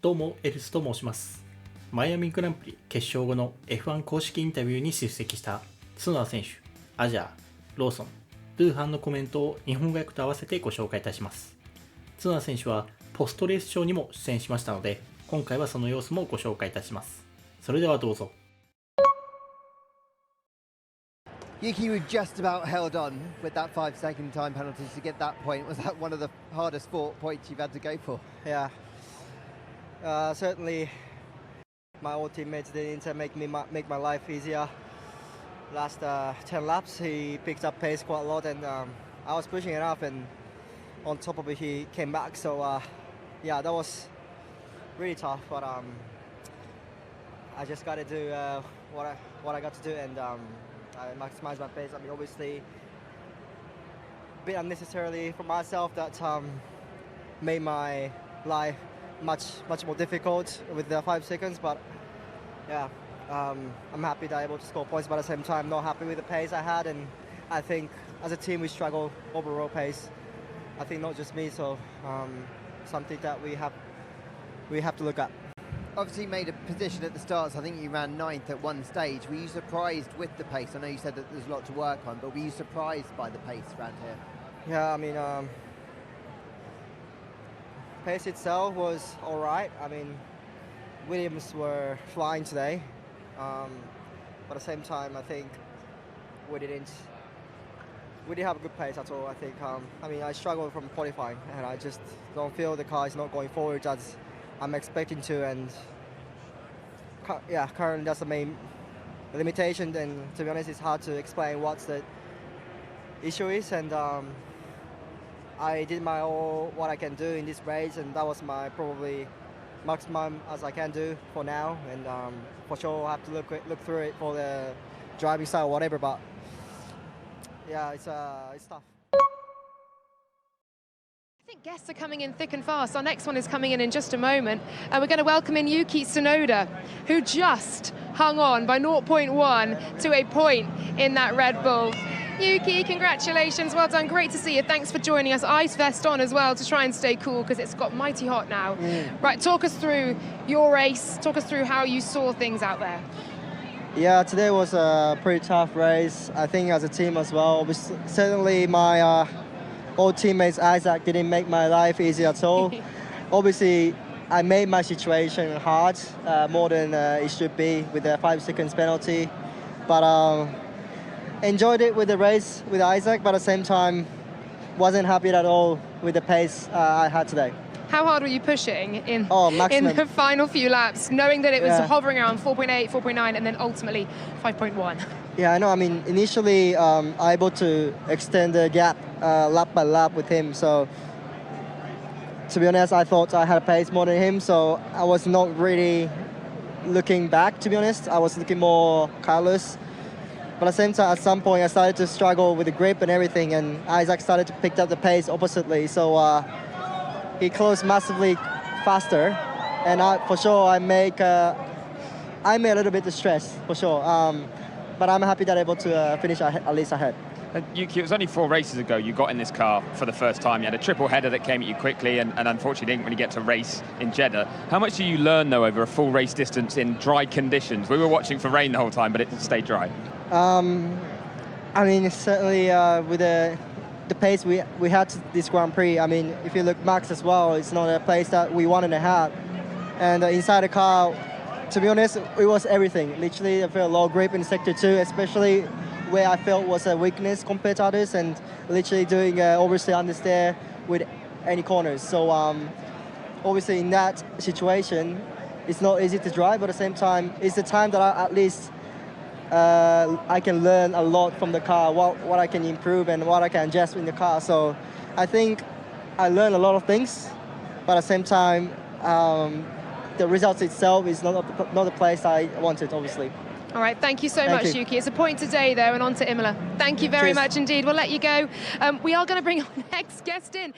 どうもエルズと申します。マイアミグランプリ決勝後の F1 公式インタビューに出席した角田選手、アジャー、ローソン、ドゥーハンのコメントを日本語訳と合わせてご紹介いたします。角田選手はポストレースショーにも出演しましたので、今回はその様子もご紹介いたします。それではどうぞ。Yuki, you just about held on with that 5-second time penalty to get that point. Was that one of the hardest fought points you've had to go for? Yeah, certainly my old teammates didn't make my life easier. Last 10 laps he picked up pace quite a lot, and I was pushing it up, and on top of it he came back. So yeah, that was really tough, but I just got to do what I got to do, and I maximize my pace. I mean, obviously a bit unnecessarily for myself that made my life much more difficult with the 5 seconds, but yeah, I'm happy that I'm able to score points, but at the same time not happy with the pace I had, and I think as a team we struggle overall pace. I think not just me, so something that we have to look at. Obviously made a position at the start, so I think you ran 9th at one stage. Were you surprised with the pace? I know you said that there's a lot to work on, but were you surprised by the pace around here? Yeah, I mean, pace itself was all right. I mean, Williams were flying today, but at the same time, I think we didn't have a good pace at all. I think, I mean, I struggled from qualifying, and I just don't feel the car is not going forward as I'm expecting to, and yeah, currently that's the main limitation, and to be honest it's hard to explain what the issue is, and I did what I can do in this race, and that was my probably maximum as I can do for now, and for sure I'll have to look through it for the driving style or whatever, but yeah, it's tough. I think guests are coming in thick and fast. Our next one is coming in just a moment, and we're going to welcome in Yuki Tsunoda, who just hung on by 0.1 to a point in that Red Bull. Yuki, congratulations, well done, great to see you. Thanks for joining us. Ice vest on as well to try and stay cool because it's got mighty hot now. Right, talk us through your race, talk us through how you saw things out there. Yeah, today was a pretty tough race, I think, as a team as well. Certainly my old teammates Isaac didn't make my life easy at all. Obviously, I made my situation hard, more than it should be with the 5 seconds penalty. But enjoyed it with the race with Isaac, but at the same time, wasn't happy at all with the pace I had today. How hard were you pushing in maximum. the final few laps, knowing that it was hovering around 4.8, 4.9, and then ultimately 5.1? Yeah, I know. I mean, initially, able to extend the gap lap by lap with him. So, to be honest, I thought I had a pace more than him. So I was not really looking back. To be honest, I was looking more careless. But at the same time, at some point, I started to struggle with the grip and everything, and Isaac started to pick up the pace oppositely. So he closed massively faster, and for sure I made a little bit of stress for sure. But I'm happy that I'm able to finish at least ahead. Yuki, it was only 4 races ago you got in this car for the first time. You had a triple header that came at you quickly, and unfortunately didn't really get to race in Jeddah. How much do you learn, though, over a full race distance in dry conditions? We were watching for rain the whole time, but it stayed dry. I mean, certainly with the pace we had this Grand Prix, I mean, if you look Max as well, it's not a place that we wanted to have. And inside the car, to be honest, it was everything. Literally, I felt low grip in Sector 2, especially where I felt was a weakness compared to others, and literally doing oversteer, understeer with any corners. So obviously in that situation, it's not easy to drive, but at the same time, it's the time that at least I can learn a lot from the car, what I can improve and what I can adjust in the car. So I think I learned a lot of things, but at the same time, the results itself is not the place I wanted, obviously. All right, thank you so much, Yuki. It's a point today, though, and on to Imola. Thank you very much indeed. We'll let you go. We are going to bring our next guest in.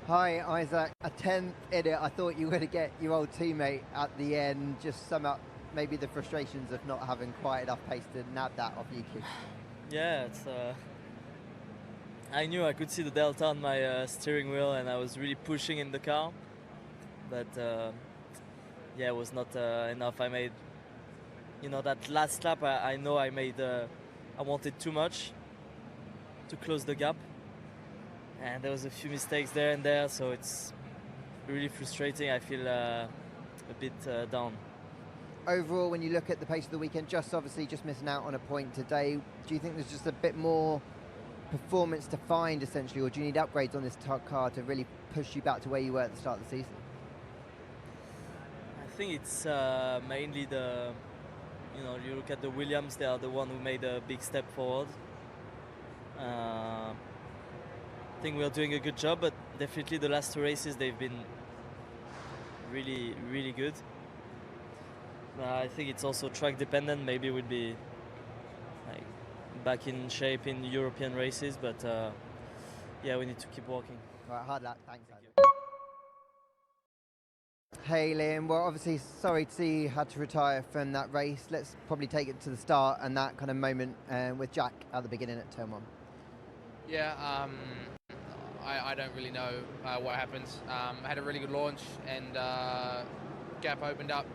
Hi, Isaac. A 10th in it. I thought you were going to get your old teammate at the end. Just sum up maybe the frustrations of not having quite enough pace to nab that off Yuki. Yeah, I knew I could see the delta on my steering wheel, and I was really pushing in the car. But yeah, it was not enough. I made, that last lap. I know I made. I wanted too much to close the gap, and there was a few mistakes there and there. So it's really frustrating. I feel a bit down. Overall, when you look at the pace of the weekend, just missing out on a point today, do you think there's just a bit more performance to find essentially, or do you need upgrades on this car to really push you back to where you were at the start of the season? I think it's mainly you look at the Williams, they are the one who made a big step forward. I think we are doing a good job, but definitely the last 2 races they've been really, really good. I think it's also track dependent. Maybe we'll be back in shape in European races, but yeah, we need to keep working. All right, hard luck. Thanks. Hey Liam, well obviously sorry to see you had to retire from that race. Let's probably take it to the start and that kind of moment with Jack at the beginning at turn 1. Yeah, I don't really know what happened. I had a really good launch and gap opened up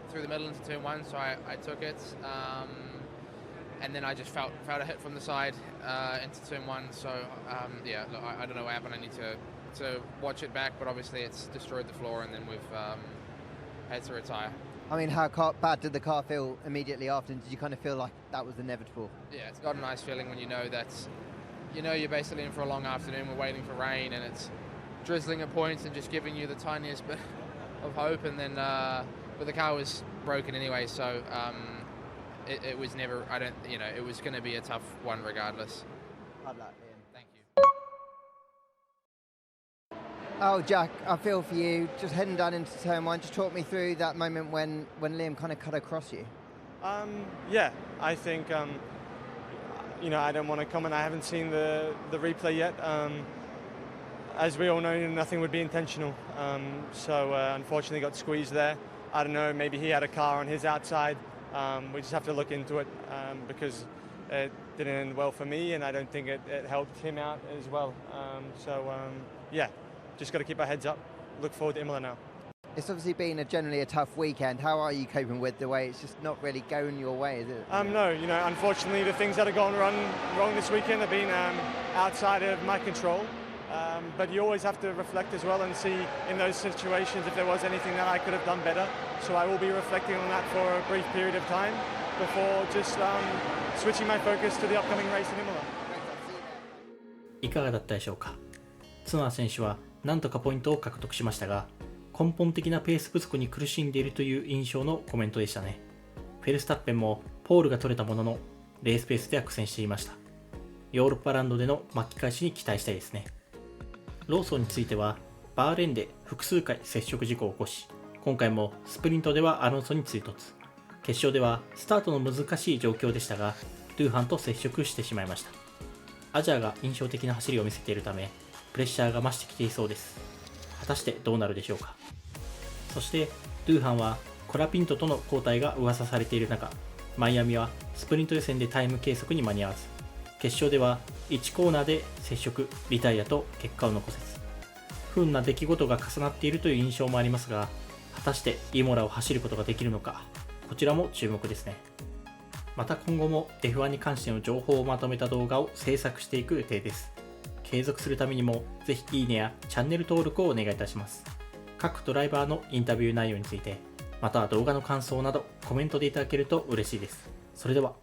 through the middle into turn 1, so I took it. And then I just felt a hit from the side into turn 1. So yeah, look, I don't know what happened. I need to watch it back, but obviously it's destroyed the floor, and then we've had to retire. I mean, how bad did the car feel immediately after? Did you kind of feel like that was inevitable? Yeah, it's got a nice feeling when you know that you're basically in for a long afternoon. We're waiting for rain, and it's drizzling at points and just giving you the tiniest bit of hope. And then, but the car was broken anyway, so. It was never. It was going to be a tough one regardless. Hard luck, Liam. Thank you. Oh, Jack, I feel for you. Just heading down into turn 1. Just talk me through that moment when Liam kind of cut across you. Yeah, I think. I don't want to comment. I haven't seen the replay yet. As we all know, nothing would be intentional. So unfortunately, got squeezed there. I don't know. Maybe he had a car on his outside. We just have to look into it because it didn't end well for me, and I don't think it helped him out as well. Yeah, just got to keep our heads up. Look forward to Imola now. It's obviously been generally a tough weekend. How are you coping with the way it's just not really going your way, is it? No, unfortunately the things that have gone wrong this weekend have been outside of my control. But you always have to reflect as well and see in those situations if there was anything that I could have done better. So I will be reflecting on that for a brief period of time before just switching my focus to the upcoming race in Imola. いかがだったでしょうか。角田選手は何とかポイントを獲得しましたが、根本的なペース不足に苦しんでいるという印象のコメントでしたね。フェルスタッペンもポールが取れたものの、レースペースでは苦戦していました。ヨーロッパランドでの巻き返しに期待したいですね。ローソンについては、バーレーンで複数回接触事故を起こし、今回もスプリントではアロンソに追突。決勝ではスタートの難しい状況でしたが、ドゥーハンと接触してしまいました。アジャーが印象的な走りを見せているため、プレッシャーが増してきていそうです。果たしてどうなるでしょうか。そして、ドゥーハンはコラピントとの交代が噂されている中、マイアミはスプリント予選でタイム計測に間に合わず、決勝では1コーナーで接触、リタイアと結果を残せず、不運な出来事が重なっているという印象もありますが、果たしてイモラを走ることができるのか、こちらも注目ですね。また今後も F1 に関しての情報をまとめた動画を制作していく予定です。継続するためにもぜひいいねやチャンネル登録をお願いいたします。各ドライバーのインタビュー内容について、また動画の感想などコメントでいただけると嬉しいです。それでは。